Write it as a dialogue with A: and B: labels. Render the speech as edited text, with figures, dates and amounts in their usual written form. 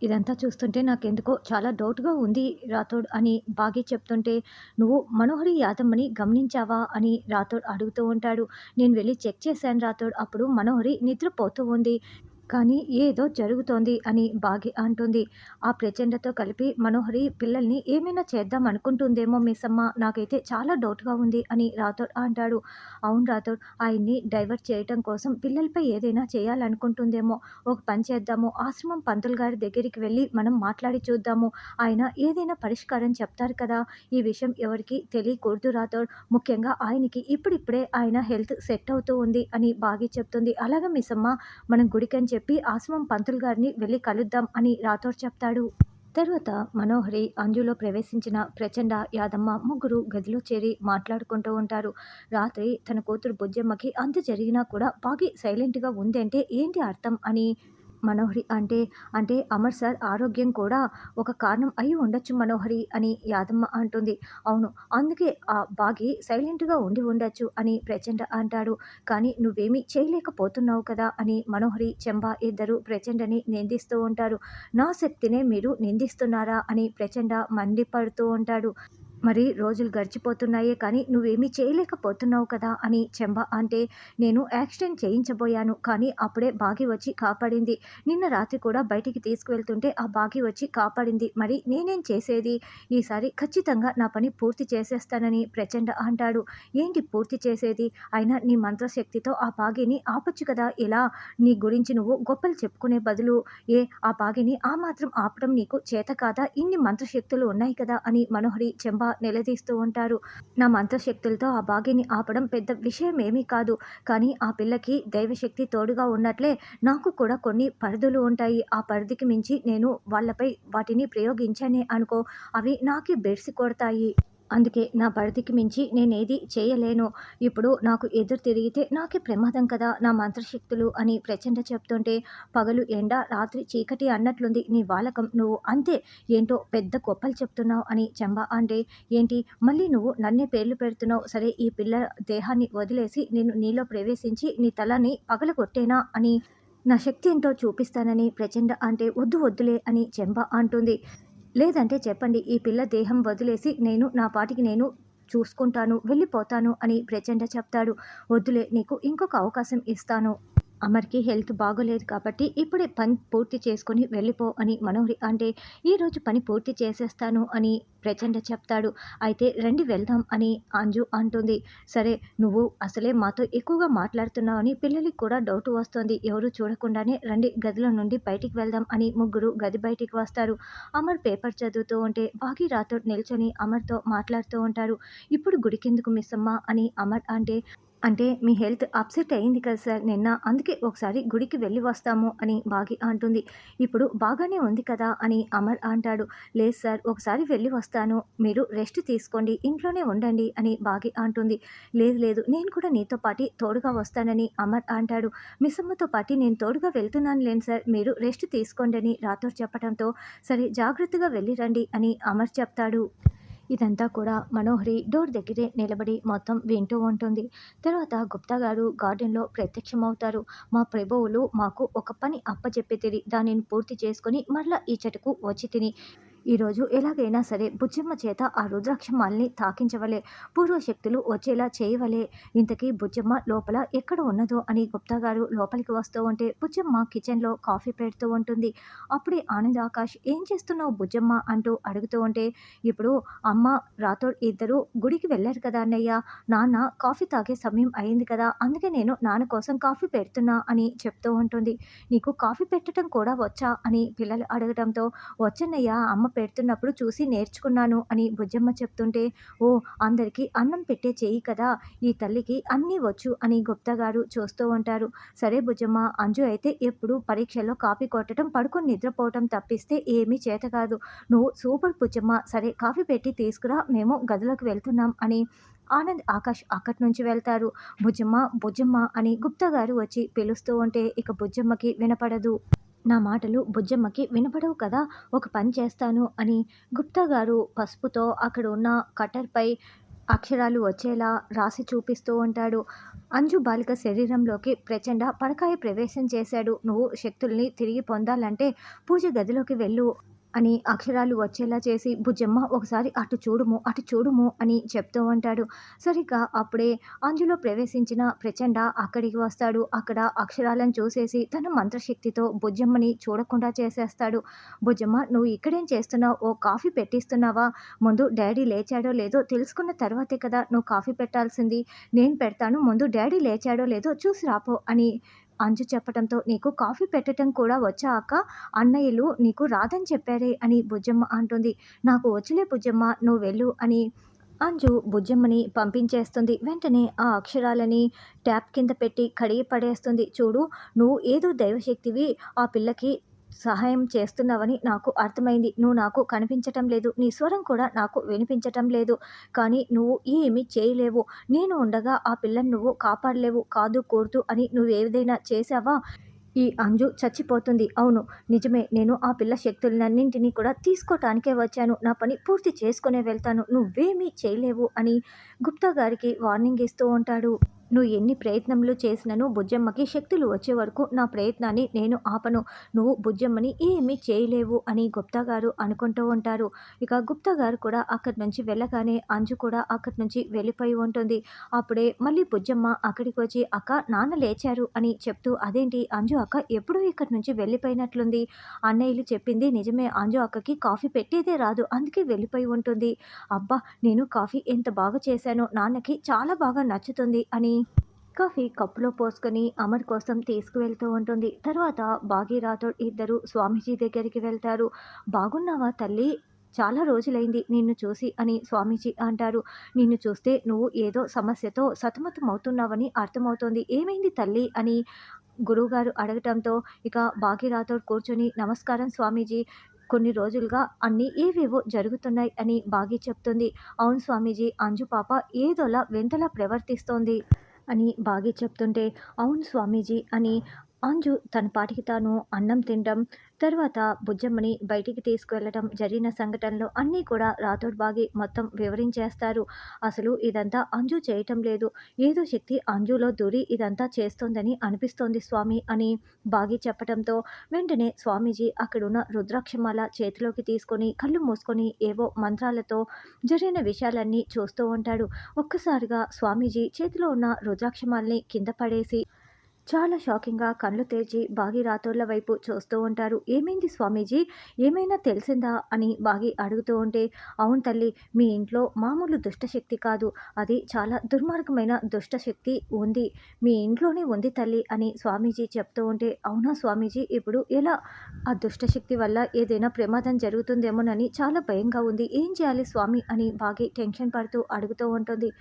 A: ఇదంతా చూస్తుంటే నాకెందుకో చాలా డౌట్‌గా ఉంది రాథోడ్ అని బాగి చెప్తుంటే, "నువ్వు మనోహరి యాదమ్మని గమనించావా?" అని రాథోడ్ అడుగుతూ ఉంటాడు. "నేను వెళ్లి చెక్ చేశాను రాథోడ్. అప్పుడు మనోహరి నిద్రపోతూ ఉంది. కానీ ఏదో జరుగుతోంది" అని బాగి అంటుంది. "ఆ ప్రచండతో కలిపి మనోహరి పిల్లల్ని ఏమైనా చేద్దాం అనుకుంటుందేమో మిస్సమ్మ. నాకైతే చాలా డౌట్‌గా ఉంది" అని రాథోడ్ అంటాడు. "అవును రాథోడ్. ఆయన్ని డైవర్ట్ చేయటం కోసం పిల్లలపై ఏదైనా చేయాలనుకుంటుందేమో. ఒక పని చేద్దాము. ఆశ్రమం పంతులు గారి దగ్గరికి వెళ్లి మనం మాట్లాడి చూద్దాము. ఆయన ఏదైనా పరిష్కారం చెప్తారు కదా! ఈ విషయం ఎవరికీ తెలియకూడదు రాథోడ్. ముఖ్యంగా ఆయనకి ఇప్పుడిప్పుడే ఆయన హెల్త్ సెట్ అవుతూ ఉంది" అని బాగి చెప్తుంది. "అలాగా మిస్సమ్మ. మనం గుడికని చెప్పి ఆశ్రమం పంతులు గారిని వెళ్లి కలుద్దాం" అని రాథోడ్ చెప్తాడు. తరువాత మనోహరి, అంజులో ప్రవేశించిన ప్రచండ, యాదమ్మ ముగ్గురు గదిలో చేరి మాట్లాడుకుంటూ ఉంటారు. రాత్రి తన కూతురు బుజ్జమ్మకి అంత జరిగినా కూడా బాగి సైలెంట్‌గా ఉందంటే ఏంటి అర్థం అని మనోహరి అంటే అమర్ సార్ ఆరోగ్యం కూడా ఒక కారణం అయి ఉండొచ్చు మనోహరి అని యాదమ్మ అంటుంది. అవును. అందుకే బాగి సైలెంట్‌గా ఉండి ఉండొచ్చు అని ప్రచండ అంటాడు. కానీ నువ్వేమీ చేయలేకపోతున్నావు కదా! అని మనోహరి, చెంబా ఇద్దరు ప్రచండని నిందిస్తూ ఉంటారు. నా శక్తినే మీరు నిందిస్తున్నారా? అని ప్రచండ మండిపడుతూ ఉంటాడు. మరి రోజులు గడిచిపోతున్నాయే కానీ నువ్వేమీ చేయలేకపోతున్నావు కదా! అని చెంబ అంటే, నేను యాక్సిడెంట్ చేయించబోయాను. కానీ అప్పుడే బాగి వచ్చి కాపాడింది. నిన్న రాత్రి కూడా బయటికి తీసుకువెళ్తుంటే ఆ బాగి వచ్చి కాపాడింది. మరి నేనేం చేసేది? ఈసారి ఖచ్చితంగా నా పని పూర్తి చేసేస్తానని ప్రచండ అంటాడు. ఏంటి పూర్తి చేసేది? అయినా నీ మంత్రశక్తితో ఆ బాగిని ఆపొచ్చు కదా! ఎలా? నీ గురించి నువ్వు గొప్పలు చెప్పుకునే బదులు, ఆ బాగిని ఆ మాత్రం ఆపడం నీకు చేత కాదా? ఇన్ని మంత్రశక్తులు ఉన్నాయి కదా! అని మనోహరి, చెంబ నిలదీస్తూ ఉంటారు. నా మంత్రశక్తులతో ఆ బాగిని ఆపడం పెద్ద విషయమేమీ కాదు. కానీ ఆ పిల్లకి దైవశక్తి తోడుగా ఉన్నట్లే నాకు కూడా కొన్ని పరిధులు ఉంటాయి. ఆ పరిధికి మించి నేను వాళ్ళపై వాటిని ప్రయోగించానే అనుకో, అవి నాకే బెడిసి కొడతాయి. అందుకే నా పరిధికి మించి నేనేది చేయలేను. ఇప్పుడు నాకు ఎదురు తిరిగితే నాకే ప్రమాదం కదా! నా మంత్రశక్తులు అని ప్రచండ చెప్తుంటే, పగలు ఎండ, రాత్రి చీకటి అన్నట్లుంది నీ వాలకం. నువ్వు అంతే. ఏంటో పెద్ద గొప్పలు చెప్తున్నావు అని చెంబ అంటే, ఏంటి మళ్ళీ నువ్వు నన్నే పేర్లు పెడుతున్నావు. సరే ఈ పిల్ల దేహాన్ని వదిలేసి నేను నీలో ప్రవేశించి నీ తలని పగలగొట్టేనా అని నా శక్తి ఏంటో చూపిస్తానని ప్రచండ అంటే, వద్దు వద్దులే అని చెంబ అంటుంది. లేదంటే చెప్పండి. ఈ పిల్ల దేహం వదిలేసి నేను నా పాటికి నేను చూసుకుంటాను, వెళ్ళిపోతాను అని ప్రచండ చెప్తాడు. వద్దులే నీకు ఇంకొక అవకాశం ఇస్తాను. అమర్‌కి హెల్త్ బాగోలేదు కాబట్టి ఇప్పుడే పని పూర్తి చేసుకొని వెళ్ళిపో అని మనోహరి అంటే, ఈరోజు పని పూర్తి చేసేస్తాను అని ప్రచండ చెప్తాడు. అయితే రండి వెళ్దాం అని అంజు అంటుంది. సరే నువ్వు అసలే మాతో ఎక్కువగా మాట్లాడుతున్నావని పిల్లలకి కూడా డౌట్ వస్తోంది. ఎవరు చూడకుండానే రండి గదిలో నుండి బయటికి వెళ్దాం అని ముగ్గురు గది బయటికి వస్తారు. అమర్ పేపర్ చదువుతూ ఉంటే బాగి రాథోడ్ నిల్చొని అమర్‌తో మాట్లాడుతూ ఉంటారు. ఇప్పుడు గుడికెందుకు మిస్సమ్మ అని అమర్ అంటే మీ హెల్త్ అప్సెట్ అయింది కదా సార్ నిన్న. అందుకే ఒకసారి గుడికి వెళ్ళి వస్తాము అని బాగి అంటుంది. ఇప్పుడు బాగానే ఉంది కదా అని అమర్ అంటాడు. లేదు సార్ ఒకసారి వెళ్ళి వస్తాను. మీరు రెస్ట్ తీసుకోండి. ఇంట్లోనే ఉండండి అని బాగి అంటుంది. లేదు లేదు నేను కూడా నీతో పాటి తోడుగా వస్తానని అమర్ అంటాడు. మిస్సమ్మతో పాటి నేను తోడుగా వెళ్తున్నాను లేండి సార్. మీరు రెస్ట్ తీసుకోండి అని రాథోడ్ చెప్పడంతో, సరే జాగ్రత్తగా వెళ్ళి రండి అని అమర్ చెప్తాడు. ఇదంతా కూడా మనోహరి డోర్ దగ్గరే నిలబడి మొత్తం వింటూ ఉంటుంది. తర్వాత గుప్తా గారు గార్డెన్‌లో ప్రత్యక్షమవుతారు. "మా ప్రభువులు మాకు ఒక పని అప్పజెప్పితిరి. దానిని పూర్తి చేసుకొని మరలా ఇచ్చటకు వచ్చితిని. ఈరోజు ఎలాగైనా సరే బుజ్జమ్మ చేత ఆ రుద్రాక్ష మాలని తాకించవలే. పూర్వశక్తులు వచ్చేలా చేయవలే. ఇంతకీ బుజ్జమ్మ లోపల ఎక్కడ ఉన్నదో" అని గుప్తా గారు లోపలికి వస్తూ ఉంటే, బుజ్జమ్మ కిచెన్‌లో కాఫీ పెడుతూ ఉంటుంది. అప్పుడే ఆనంద్, ఆకాష్ "ఏం చేస్తున్నావు బుజ్జమ్మ" అంటూ అడుగుతూ ఉంటే, ఇప్పుడు అమ్మ, రాథోడ్ ఇద్దరూ గుడికి వెళ్లారు కదా అన్నయ్య. నాన్న కాఫీ తాగే సమయం అయింది కదా! అందుకే నేను నాన్న కోసం కాఫీ పెడుతున్నా అని చెప్తూ ఉంటుంది. "నీకు కాఫీ పెట్టటం కూడా వచ్చా?" అని పిల్లలు అడగటంతో, "వచ్చన్నయ్య. అమ్మ పెడుతున్నప్పుడు చూసి నేర్చుకున్నాను" అని బుజ్జమ్మ చెప్తుంటే, "ఓహ్! అందరికీ అన్నం పెట్టే చెయ్యి కదా! ఈ తల్లికి అన్నీ వచ్చు" అని గుప్తా గారు చూస్తూ ఉంటారు. "సరే బుజ్జమ్మ. అంజు అయితే ఎప్పుడు పరీక్షల్లో కాపీ కొట్టడం, పడుకొని నిద్రపోవటం తప్పిస్తే ఏమీ చేత కాదు. నువ్వు సూపర్ బుజ్జమ్మ. సరే కాఫీ పెట్టి తీసుకురా. మేము గదిలోకి వెళ్తున్నాం" అని ఆనంద్, ఆకాష్ అక్కడి నుంచి వెళ్తారు. "బుజ్జమ్మ, బుజ్జమ్మ" అని గుప్తా గారు వచ్చి పిలుస్తూ ఉంటే ఇక బుజ్జమ్మకి వినపడదు. నా మాటలు బుజ్జమ్మకి వినపడవు కదా! ఒక పని చేస్తాను అని గుప్తా గారు పసుపుతో అక్కడ ఉన్న కట్టర్‌పై అక్షరాలు వచ్చేలా రాసి చూపిస్తూ ఉంటాడు. అంజు బాలిక శరీరంలోకి ప్రచండ పరకాయ ప్రవేశం చేశాడు. నువ్వు శక్తుల్ని తిరిగి పొందాలంటే పూజ గదిలోకి వెళ్ళు అని అక్షరాలు వచ్చేలా చేసి, బుజ్జమ్మ ఒకసారి అటు చూడుము, అటు చూడుము అని చెప్తూ ఉంటాడు. సరిగ్గా అప్పుడే అంజులో ప్రవేశించిన ప్రచండ అక్కడికి వస్తాడు. అక్కడ అక్షరాలను చూసేసి తన మంత్రశక్తితో బుజ్జమ్మని చూడకుండా చేసేస్తాడు. బుజ్జమ్మ, నువ్వు ఇక్కడేం చేస్తున్నావు? ఓ కాఫీ పెట్టిస్తున్నావా? ముందు డాడీ లేచాడో లేదో తెలుసుకున్న తర్వాతే కదా నువ్వు కాఫీ పెట్టాల్సింది. నేను పెడతాను, ముందు డాడీ లేచాడో లేదో చూసి రాపో అని అంజు చెప్పటంతో, నీకు కాఫీ పెట్టటం కూడా వచ్చా అక్క? అన్నయ్యలు నీకు రాదని చెప్పారే అని బుజ్జమ్మ అంటుంది. నాకు వచ్చులే బుజ్జమ్మ, నువ్వు వెళ్ళు అని అంజు బుజ్జమ్మని పంపించేస్తుంది. వెంటనే ఆ అక్షరాలని ట్యాప్ కింద పెట్టి కడిగి పడేస్తుంది. చూడు, నువ్వు ఏదో దైవశక్తివి, ఆ పిల్లకి సహాయం చేస్తున్నావని నాకు అర్థమైంది. నువ్వు నాకు కనిపించటం లేదు, నీ స్వరం కూడా నాకు వినిపించటం లేదు. కానీ నువ్వు ఏమీ చేయలేవు. నేను ఉండగా ఆ పిల్లని నువ్వు కాపాడలేవు. కాదు కూడదు అని నువ్వేదైనా చేశావా? ఈ అంజు చచ్చిపోతుంది. అవును, నిజమే. నేను ఆ పిల్ల శక్తులన్నింటినీ కూడా తీసుకోటానికే వచ్చాను. నా పని పూర్తి చేసుకునే వెళ్తాను. నువ్వేమీ చేయలేవు అని గుప్తా గారికి వార్నింగ్ ఇస్తూ ఉంటాడు. నువ్వు ఎన్ని ప్రయత్నములు చేసినను బుజ్జమ్మకి శక్తులు వచ్చే వరకు నా ప్రయత్నాన్ని నేను ఆపను. నువ్వు బుజ్జమ్మని ఏమీ చేయలేవు అని గుప్తా గారు అనుకుంటూ ఉంటారు. ఇక గుప్తా గారు కూడా అక్కడి నుంచి వెళ్ళగానే అంజు కూడా అక్కడి నుంచి వెళ్ళిపోయి ఉంటుంది. అప్పుడే మళ్ళీ బుజ్జమ్మ అక్కడికి వచ్చి, అక్క, నాన్న లేచారు అని చెప్తూ, అదేంటి అంజు అక్క ఎప్పుడూ ఇక్కడి నుంచి వెళ్ళిపోయినట్లుంది? అన్నయ్యలు చెప్పింది నిజమే, అంజు అక్కకి కాఫీ పెట్టేదే రాదు, అందుకే వెళ్ళిపోయి ఉంటుంది. అబ్బా, నేను కాఫీ ఎంత బాగా చేశానో, నాన్నకి చాలా బాగా నచ్చుతుంది అని కాఫీ కప్పులో పోసుకొని అమర్ కోసం తీసుకువెళ్తూ ఉంటుంది. తర్వాత బాగి రాథోడ్ ఇద్దరు స్వామీజీ దగ్గరికి వెళ్తారు. బాగున్నావా తల్లి? చాలా రోజులైంది నిన్ను చూసి అని స్వామీజీ అంటారు. నిన్ను చూస్తే నువ్వు ఏదో సమస్యతో సతమతమవుతున్నావని అర్థమవుతోంది. ఏమైంది తల్లి అని గురువుగారు అడగటంతో ఇక బాగి రాథోడ్ కూర్చొని, నమస్కారం స్వామీజీ, కొన్ని రోజులుగా అన్నీ ఏవేవో జరుగుతున్నాయి అని బాగి చెప్తుంది. అవును స్వామీజీ, అంజు పాప ఏదోలా వింతలా ప్రవర్తిస్తోంది అని బాగి చెప్తుంటే, అవును స్వామీజీ అని అంజు తన పాటికి తాను అన్నం తినడం, తర్వాత బుజ్జమ్మని బయటికి తీసుకువెళ్ళటం, జరిగిన సంఘటనలు అన్నీ కూడా రాథోడ్ బాగి మొత్తం వివరించేస్తారు. అసలు ఇదంతా అంజు చేయటం లేదు, ఏదో శక్తి అంజులో దూరి ఇదంతా చేస్తోందని అనిపిస్తోంది స్వామి అని బాగి చెప్పటంతో వెంటనే స్వామీజీ అక్కడున్న రుద్రాక్షమాల చేతిలోకి తీసుకొని కళ్ళు మూసుకొని ఏవో మంత్రాలతో జరిగిన విషయాలన్నీ చూస్తూ ఉంటాడు. ఒక్కసారిగా స్వామీజీ చేతిలో ఉన్న రుద్రాక్షమాలని కింద పడేసి చాలా షాకింగ్గా కళ్ళు తెరిచి బాగి రాథోడ్ల వైపు చూస్తూ ఉంటారు. ఏమైంది స్వామీజీ, ఏమైనా తెలిసిందా అని బాగి అడుగుతూ ఉంటే, అవును తల్లి, మీ ఇంట్లో మామూలు దుష్టశక్తి కాదు, అది చాలా దుర్మార్గమైన దుష్టశక్తి ఉంది, మీ ఇంట్లోనే ఉంది తల్లి అని స్వామీజీ చెప్తూ ఉంటే, అవునా స్వామీజీ, ఇప్పుడు ఎలా? ఆ దుష్టశక్తి వల్ల ఏదైనా ప్రమాదం జరుగుతుందేమోనని చాలా భయంగా ఉంది, ఏం చేయాలి స్వామి అని బాగి టెన్షన్ పడుతూ అడుగుతూ ఉంటుంది.